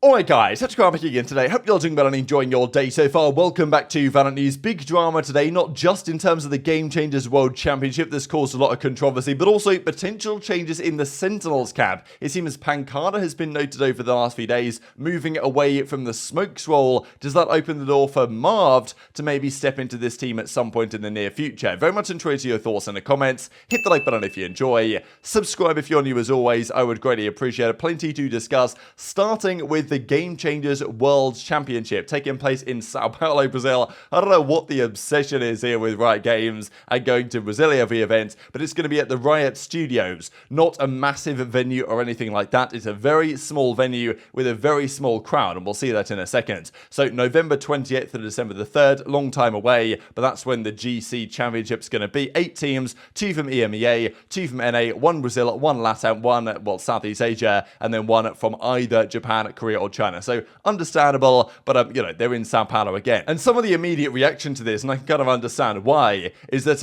Alright guys, TacticalRab back again today. Hope you're doing well and enjoying your day so far. Welcome back to VALORANT News. Big drama today, not just in terms of the GameChangers World Championship. This caused a lot of controversy, but also potential changes in the Sentinels camp. It seems Pancada has been noted over the last few days, moving away from the smokes role. Does that open the door for Marved to maybe step into this team at some point in the near future? Very much interested in your thoughts in the comments. Hit the like button if you enjoy. Subscribe if you're new as always. I would greatly appreciate it. Plenty to discuss, starting with the GameChangers World Championship taking place in Sao Paulo, Brazil. I don't know what the obsession is here with Riot Games and going to Brazil every event, but it's going to be at the Riot Studios, not a massive venue or anything like that. It's a very small venue with a very small crowd, and we'll see that in a second. So November 28th to December the 3rd, long time away, but that's when the GC Championship's going to be. 8 teams, 2 from EMEA, 2 from NA, 1 Brazil, 1 LATAM, 1, Southeast Asia, and then 1 from either Japan, Korea, or China. So understandable, but they're in Sao Paulo again. And some of the immediate reaction to this, and I can kind of understand why, is that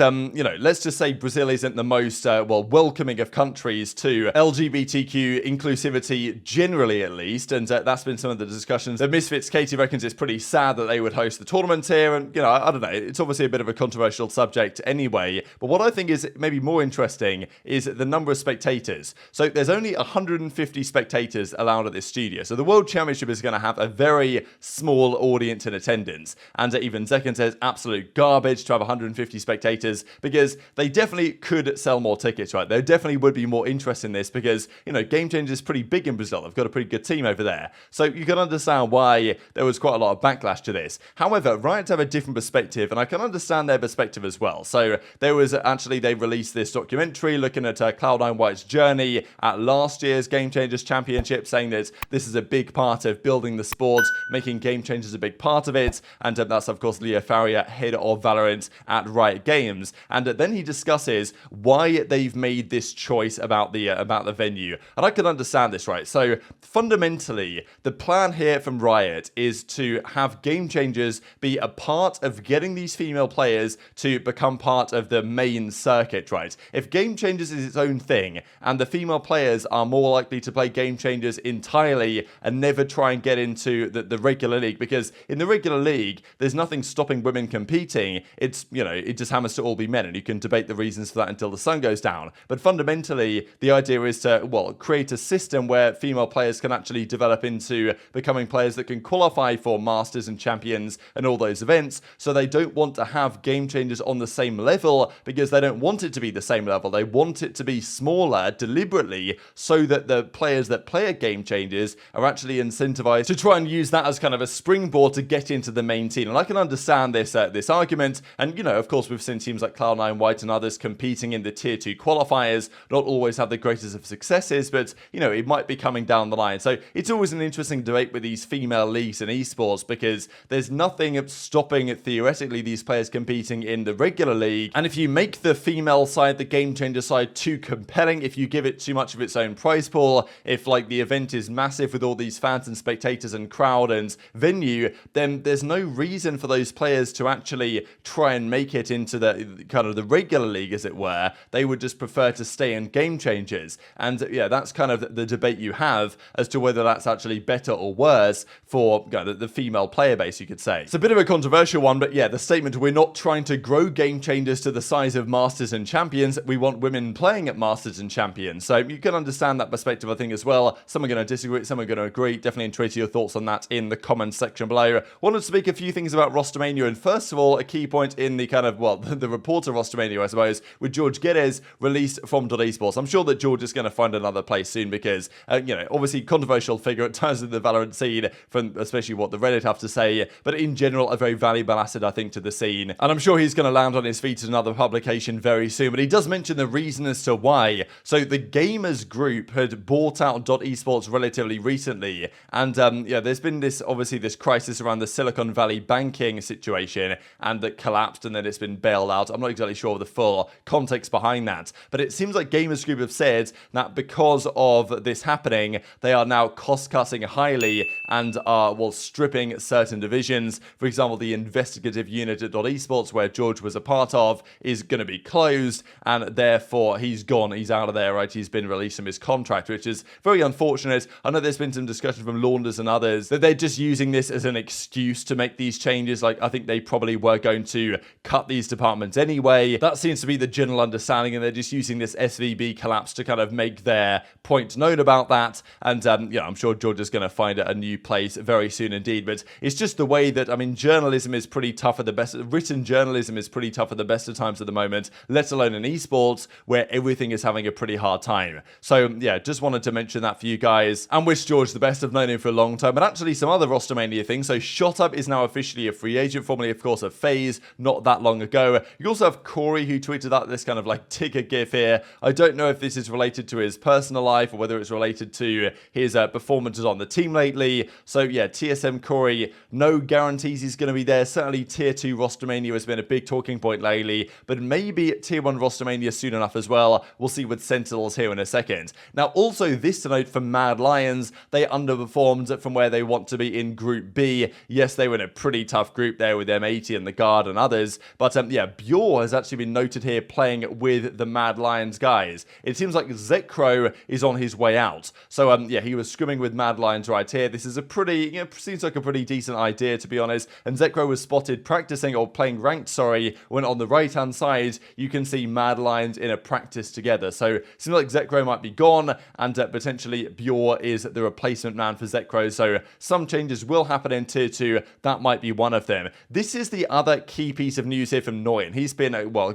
let's just say Brazil isn't the most welcoming of countries to LGBTQ inclusivity generally, at least, and that's been some of the discussions. The Misfits Katie reckons it's pretty sad that they would host the tournament here, and I don't know, it's obviously a bit of a controversial subject anyway. But what I think is maybe more interesting is the number of spectators. So there's only 150 spectators allowed at this studio. So the World Championship is going to have a very small audience in attendance, and even Zekan says absolute garbage to have 150 spectators, because they definitely could sell more tickets, right? There definitely would be more interest in this, because GameChangers is pretty big in Brazil. They've got a pretty good team over there, so you can understand why there was quite a lot of backlash to this. However, Riot have a different perspective, and I can understand their perspective as well. So there was actually, they released this documentary looking at Cloud9 White's journey at last year's GameChangers Championship, saying that this is a big part of building the sport, making GameChangers a big part of it, and that's of course Leo Faria, head of VALORANT at Riot Games, and then he discusses why they've made this choice about the venue, and I can understand this, right? So fundamentally, the plan here from Riot is to have GameChangers be a part of getting these female players to become part of the main circuit, right? If GameChangers is its own thing, and the female players are more likely to play GameChangers entirely and never try and get into the regular league, because in the regular league there's nothing stopping women competing. It's it just happens to all be men, and you can debate the reasons for that until the sun goes down. But fundamentally, the idea is to create a system where female players can actually develop into becoming players that can qualify for Masters and Champions and all those events. So they don't want to have GameChangers on the same level, because they don't want it to be the same level. They want it to be smaller deliberately, so that the players that play at GameChangers are actually incentivized to try and use that as kind of a springboard to get into the main team. And I can understand this argument, and of course we've seen teams like Cloud9 White and others competing in the tier 2 qualifiers not always have the greatest of successes, but it might be coming down the line. So it's always an interesting debate with these female leagues in esports, because there's nothing stopping theoretically these players competing in the regular league, and if you make the female side, the GameChanger side, too compelling, if you give it too much of its own prize pool, if the event is massive with all these fans and spectators and crowd and venue, then there's no reason for those players to actually try and make it into the kind of the regular league, as it were. They would just prefer to stay in GameChangers, and yeah, that's kind of the debate you have as to whether that's actually better or worse for the female player base, you could say. It's a bit of a controversial one, but yeah, the statement, we're not trying to grow GameChangers to the size of Masters and Champions, we want women playing at Masters and Champions. So you can understand that perspective, I think, as well. Some are going to disagree, some are going to agree. Definitely interested in your thoughts on that in the comments section below. Wanted to speak a few things about Rostermania, and first of all, a key point in the kind of, the report of Rostermania, I suppose, with George Guedes released from .esports. I'm sure that George is going to find another place soon, because, obviously controversial figure at times in the Valorant scene, from especially what the Reddit have to say, but in general, a very valuable asset, I think, to the scene. And I'm sure he's going to land on his feet at another publication very soon, but he does mention the reason as to why. So the Gamers Group had bought out .esports relatively recently, and there's been this crisis around the Silicon Valley banking situation, and that collapsed, and then it's been bailed out. I'm not exactly sure of the full context behind that, but it seems like Gamers Group have said that because of this happening, they are now cost-cutting highly and are, stripping certain divisions. For example, the investigative unit at .esports, where George was a part of, is going to be closed, and therefore he's gone. He's out of there, right? He's been released from his contract, which is very unfortunate. I know there's been some discussion discussion from Launders and others that they're just using this as an excuse to make these changes. Like, I think they probably were going to cut these departments anyway. That seems to be the general understanding, and they're just using this SVB collapse to kind of make their point known about that. And, I'm sure Georgia's going to find a new place very soon indeed. But it's just the way that, journalism is pretty tough at the best. Written journalism is pretty tough at the best of times at the moment, let alone in esports, where everything is having a pretty hard time. So, yeah, just wanted to mention that for you guys and wish George the best. I've known him for a long time. But actually, some other Rostermania things. So, ShotUp is now officially a free agent, formerly, of course, of FaZe, not that long ago. You also have Corey, who tweeted out this kind of like ticker gif here. I don't know if this is related to his personal life or whether it's related to his performances on the team lately. So, yeah, TSM Corey, no guarantees he's going to be there. Certainly, Tier 2 Rostermania has been a big talking point lately, but maybe Tier 1 Rostermania soon enough as well. We'll see with Sentinels here in a second. Now, also this to note for Mad Lions, they underperformed from where they want to be in Group B. Yes, they were in a pretty tough group there with M80 and the Guard and others, but Bjor has actually been noted here playing with the Mad Lions guys. It seems like Zekro is on his way out. So, he was scrimming with Mad Lions right here. This is a pretty, seems like a pretty decent idea, to be honest. And Zekro was spotted practicing, or playing ranked, when on the right-hand side, you can see Mad Lions in a practice together. So, it seems like Zekro might be gone, and potentially Bjor is the replacement man for Zekro. So, some changes will happen in Tier 2. That might be one of them. This is the other key piece of news here from Noyan. He's been,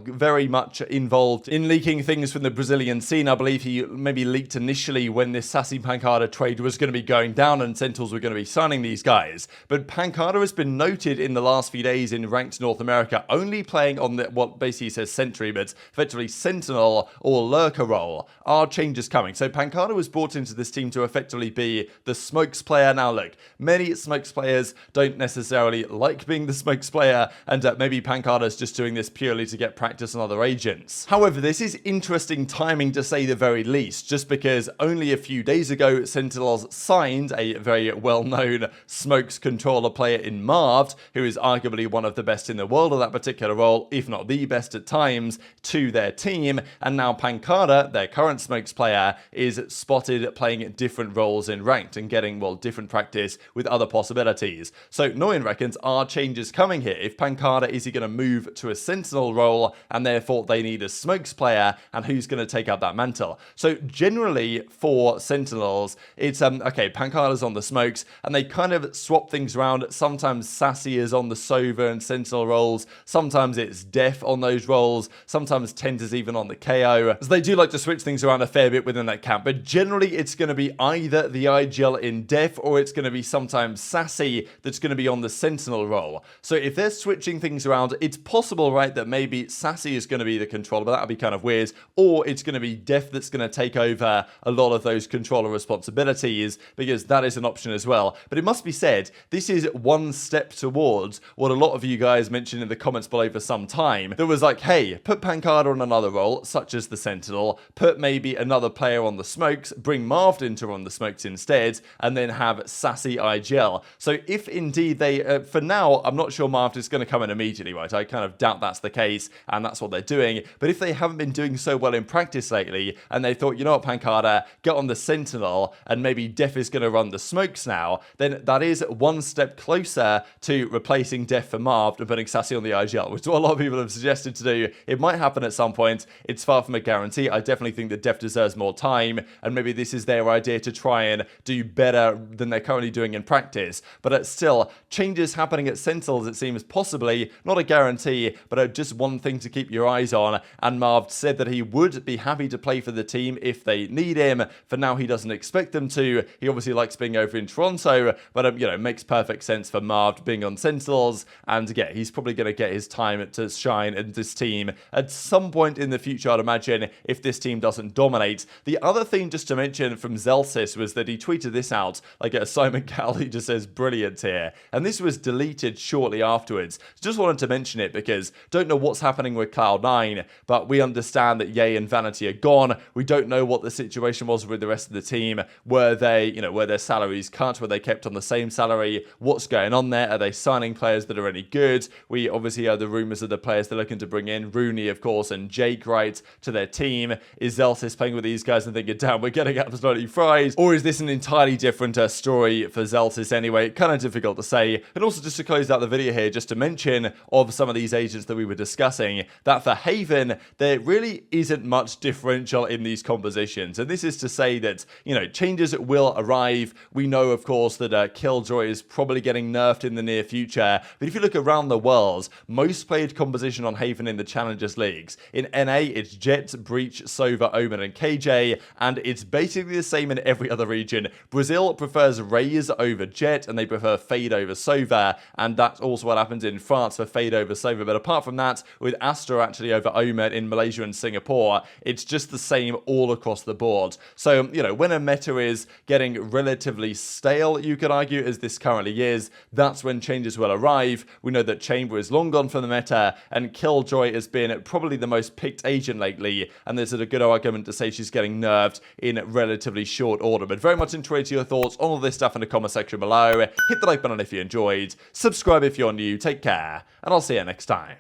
very much involved in leaking things from the Brazilian scene. I believe he maybe leaked initially when this Sassy Pancada trade was going to be going down and Sentinels were going to be signing these guys. But Pancada has been noted in the last few days in ranked North America, only playing on what basically says Sentry, but effectively Sentinel or Lurker role. Are changes coming? So Pancada was brought into this team to effectively be the Smokes player. Now look, many Smokes players don't necessarily like being the Smokes player, and maybe Pancada's just doing this purely to get practice on other agents. However, this is interesting timing to say the very least, just because only a few days ago, Sentinels signed a very well-known Smokes controller player in Marved, who is arguably one of the best in the world at that particular role, if not the best at times, to their team. And now Pancada, their current Smokes player, is spotted playing different roles in ranked and getting, different practice with other possibilities. So Noyan reckons, are changes coming here? If Pancada, is he going to move to a Sentinel role, and therefore they need a Smokes player, and who's going to take up that mantle? So generally for Sentinels, it's Pancada's on the Smokes, and they kind of swap things around. Sometimes Sassy is on the Sova and Sentinel roles, sometimes it's Dephh on those roles, sometimes TenZ is even on the KO. So they do like to switch things around a fair bit within that camp, but generally it's going to be either the IGL in Dephh, or it's going to be sometimes Sassy that's going to be on the Sentinel role. So if they're switching things around, it's possible, right, that maybe Sassy is going to be the controller, but that would be kind of weird, or it's going to be Dephh that's going to take over a lot of those controller responsibilities, because that is an option as well. But it must be said, this is one step towards what a lot of you guys mentioned in the comments below for some time. There was like, hey, put Pancada on another role, such as the Sentinel, put maybe another player on the Smokes, bring Marved into on the Smokes instead, and then have Sassy IGL. So if indeed they, for now, I'm not sure Marved is going to come in immediately, right? I kind of doubt that's the case, and that's what they're doing. But if they haven't been doing so well in practice lately, and they thought, you know what, Pancada, get on the Sentinel, and maybe Dephh is going to run the Smokes now, then that is one step closer to replacing Dephh for Marved and putting Sassy on the IGL, which is what a lot of people have suggested to do. It might happen at some point. It's far from a guarantee. I definitely think that Dephh deserves more time, and maybe this is their idea to try and do better than they're currently doing in practice. But still, changes happening at Sentinels, it seems, possibly, not a guarantee, but just one thing to keep your eyes on. And Marved said that he would be happy to play for the team if they need him. For now, he doesn't expect them to. He obviously likes being over in Toronto, but it makes perfect sense for Marved being on Sentinels, and yeah, he's probably going to get his time to shine in this team at some point in the future, I'd imagine, if this team doesn't dominate. The other thing just to mention from Zelsis was that he tweeted this out, like Simon Cowley just says, brilliant here, and this was deleted shortly afterwards. Just wanted to mention it because don't know what's happening with Cloud9, but we understand that Ye and Vanity are gone. We don't know what the situation was with the rest of the team. Were they, were their salaries cut? Were they kept on the same salary? What's going on there? Are they signing players that are any good? We obviously heard the rumours of the players they're looking to bring in, Rooney, of course, and Jake, right, to their team. Is Zelsis playing with these guys and thinking, damn, we're getting absolutely fried? Or is this an entirely slightly different story for Xeltis anyway, kind of difficult to say. And also just to close out the video here, just to mention of some of these agents that we were discussing, that for Haven, there really isn't much differential in these compositions. And this is to say that, you know, changes will arrive. We know, of course, that Killjoy is probably getting nerfed in the near future. But if you look around the world, most played composition on Haven in the Challengers Leagues. In NA, it's Jett, Breach, Sova, Omen, and KJ, and it's basically the same in every other region. Brazil prefers Raze over Jett, and they prefer Fade over Sova, and that's also what happens in France for Fade over Sova. But apart from that, with Astra actually over Omen in Malaysia and Singapore, it's just the same all across the board. So, you know, when a meta is getting relatively stale, you could argue, as this currently is, that's when changes will arrive. We know that Chamber is long gone from the meta, and Killjoy has been probably the most picked agent lately, and there's a good argument to say she's getting nerfed in relatively short order. But very much enjoyed your thoughts on all this stuff in the comment section below. Hit the like button if you enjoyed, subscribe if you're new, take care, and I'll see you next time.